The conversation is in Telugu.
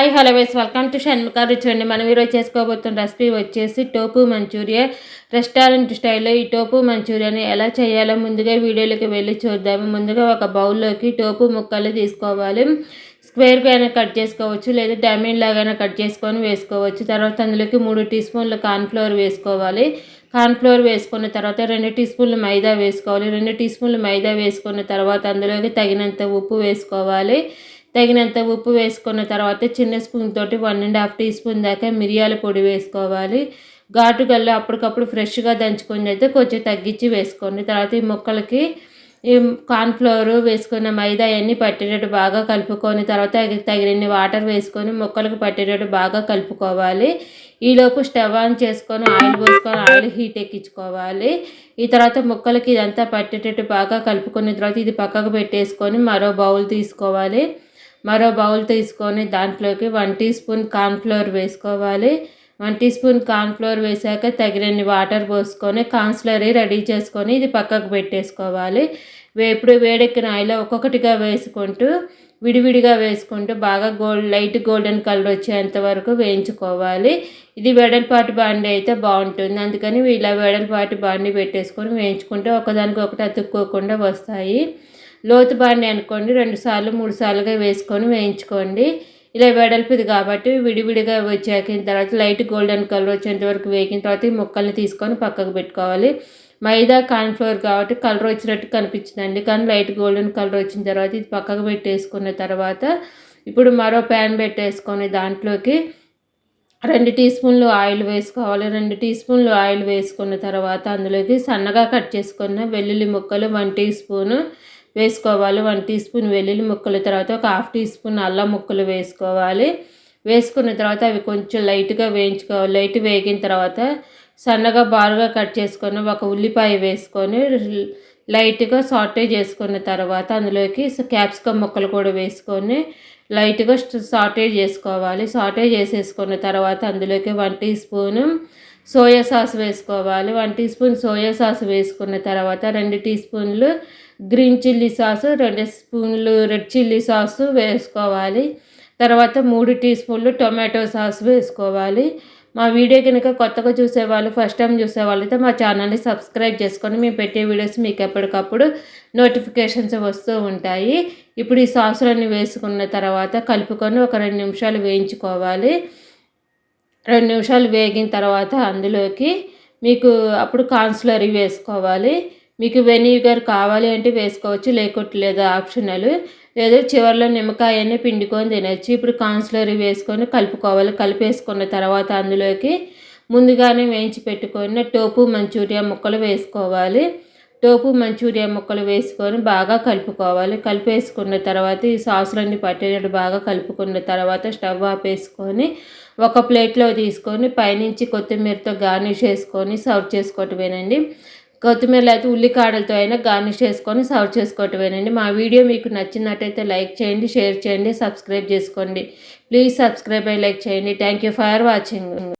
Hi hello guys welcome to Shanmukha Ruchi అండి. మనం ఈరోజు చేసుకోబోతున్న రెసిపీ వచ్చేసి టోపు మంచూరియా. రెస్టారెంట్ స్టైల్లో ఈ టోపు మంచూరియాని ఎలా చేయాలో ముందుగా వీడియోలోకి వెళ్ళి చూద్దాము. ముందుగా ఒక బౌల్లోకి టోపు ముక్కలు తీసుకోవాలి. స్క్వేర్గా అయినా కట్ చేసుకోవచ్చు, లేదా డైమండ్ లాగైనా కట్ చేసుకొని వేసుకోవచ్చు. తర్వాత అందులోకి 3 టీ స్పూన్ల కార్న్ఫ్లోర్ వేసుకోవాలి. కార్న్ఫ్లోర్ వేసుకున్న తర్వాత 2 టీ స్పూన్ల మైదా వేసుకోవాలి. 2 టీ స్పూన్ల మైదా వేసుకున్న తర్వాత అందులోకి తగినంత ఉప్పు వేసుకోవాలి. తగినంత ఉప్పు వేసుకున్న తర్వాత చిన్న స్పూన్ తోటి 1.5 టీ స్పూన్ దాకా మిరియాల పొడి వేసుకోవాలి. ఘాటు గల్లా అప్పటికప్పుడు ఫ్రెష్గా దంచుకొని అయితే కొంచెం తగ్గించి వేసుకోండి. తర్వాత ఈ ముక్కలకి ఈ కార్న్ఫ్లోర్ వేసుకున్న మైదా అన్నీ పట్టేటట్టు బాగా కలుపుకొని తర్వాత తగినన్ని వాటర్ వేసుకొని ముక్కలకు పట్టేటట్టు బాగా కలుపుకోవాలి. ఈలోపు స్టవ్ ఆన్ చేసుకొని ఆయిల్ పోసుకొని ఆయిల్ హీట్ ఎక్కించుకోవాలి. ఈ తర్వాత ముక్కలకి ఇదంతా పట్టేటట్టు బాగా కలుపుకున్న తర్వాత ఇది పక్కకు పెట్టేసుకొని మరో బౌల్ తీసుకోవాలి. మరో బౌల్ తీసుకొని దాంట్లోకి 1 టీ స్పూన్ కార్న్ఫ్లోర్ వేసుకోవాలి. 1 టీ స్పూన్ కార్న్ఫ్లోర్ వేసాక తగినన్ని వాటర్ పోసుకొని కార్న్స్లరీ రెడీ చేసుకొని ఇది పక్కకు పెట్టేసుకోవాలి. ఇప్పుడు వేడెక్కిన ఆయిల్లో ఒక్కొక్కటిగా వేసుకుంటూ విడివిడిగా వేసుకుంటూ బాగా లైట్ గోల్డెన్ కలర్ వచ్చేంత వరకు వేయించుకోవాలి. ఇది వెడల్పాటి బాండి అయితే బాగుంటుంది, అందుకని ఇలా వెడల్పాటి బాండి పెట్టేసుకొని వేయించుకుంటే ఒకదానికొకటి అతుక్కోకుండా వస్తాయి. లోతు బాండి అనుకోండి 2 సార్లు 3 సార్లుగా వేసుకొని వేయించుకోండి. ఇలా వెడల్పుది కాబట్టి విడివిడిగా వచ్చాకిన తర్వాత లైట్ గోల్డెన్ కలర్ వచ్చేంత వరకు వేగిన తర్వాత ఈ ముక్కల్ని తీసుకొని పక్కకు పెట్టుకోవాలి. మైదా కార్న్ఫ్లోర్ కాబట్టి కలర్ వచ్చినట్టు కనిపించిందండి, కానీ లైట్ గోల్డెన్ కలర్ వచ్చిన తర్వాత ఇది పక్కకు పెట్టేసుకున్న తర్వాత ఇప్పుడు మరో ప్యాన్ పెట్టేసుకొని దాంట్లోకి 2 టీ స్పూన్లు ఆయిల్ వేసుకోవాలి. 2 టీ స్పూన్లు ఆయిల్ వేసుకున్న తర్వాత అందులోకి సన్నగా కట్ చేసుకున్న వెల్లుల్లి ముక్కలు 1 టీ స్పూను వేసుకోవాలి. 1 టీ స్పూన్ వెల్లుల్లి ముక్కల తర్వాత ఒక 1/2 టీ స్పూన్ అల్లం ముక్కలు వేసుకోవాలి. వేసుకున్న తర్వాత అవి కొంచెం లైట్గా వేయించుకోవాలి. లైట్ వేగిన తర్వాత సన్నగా బారుగా కట్ చేసుకొని ఒక ఉల్లిపాయ వేసుకొని లైట్గా సాటే చేసుకున్న తర్వాత అందులోకి క్యాప్సికమ్ ముక్కలు కూడా వేసుకొని లైట్గా సాటే చేసుకోవాలి. సాటే చేసేసుకున్న తర్వాత అందులోకి 1 టీ స్పూను సోయా సాస్ వేసుకోవాలి. 1 టీ స్పూన్ సోయా సాస్ వేసుకున్న తర్వాత 2 టీ స్పూన్లు గ్రీన్ చిల్లీ సాసు, 2 స్పూన్లు రెడ్ చిల్లీ సాసు వేసుకోవాలి. తర్వాత 3 టీ స్పూన్లు టొమాటో సాస్ వేసుకోవాలి. మా వీడియో కనుక కొత్తగా చూసేవాళ్ళు, ఫస్ట్ టైం చూసేవాళ్ళు అయితే మా ఛానల్ని సబ్స్క్రైబ్ చేసుకొని మేము పెట్టే వీడియోస్ మీకు ఎప్పటికప్పుడు నోటిఫికేషన్స్ వస్తూ ఉంటాయి. ఇప్పుడు ఈ సాసులన్నీ వేసుకున్న తర్వాత కలుపుకొని ఒక 2 నిమిషాలు వేయించుకోవాలి. 2 నిమిషాలు వేగిన తర్వాత అందులోకి మీకు అప్పుడు కార్న్స్లరీ వేసుకోవాలి. మీకు వెనిగర్ కావాలి అంటే వేసుకోవచ్చు, లేకపోతే లేదా ఆప్షనల్. లేదా చివరిలో నిమ్మకాయని పిండుకొని తినచ్చు. ఇప్పుడు కార్న్స్లరీ వేసుకొని కలుపుకోవాలి. కలిపేసుకున్న తర్వాత అందులోకి ముందుగానే వేయించి పెట్టుకున్న టోపు మంచూరియా ముక్కలు వేసుకోవాలి. టోపు మంచూరియా ముక్కలు వేసుకొని బాగా కలుపుకోవాలి. కలిపేసుకున్న తర్వాత ఈ సాసులన్నీ పట్టేటట్టు బాగా కలుపుకున్న తర్వాత స్టవ్ ఆపేసుకొని ఒక ప్లేట్లో తీసుకొని పైనుంచి కొత్తిమీరతో గార్నిష్ చేసుకొని సర్వ్ చేసుకోవటమేనండి. కొత్తిమీర అయితే ఉల్లికాడలతో అయినా గార్నిష్ చేసుకొని సర్వ్ చేసుకోవటమేనండి. మా వీడియో మీకు నచ్చినట్టయితే లైక్ చేయండి, షేర్ చేయండి, సబ్స్క్రైబ్ చేసుకోండి. ప్లీజ్ సబ్స్క్రైబ్ అండ్ లైక్ చేయండి. Thank you for watching.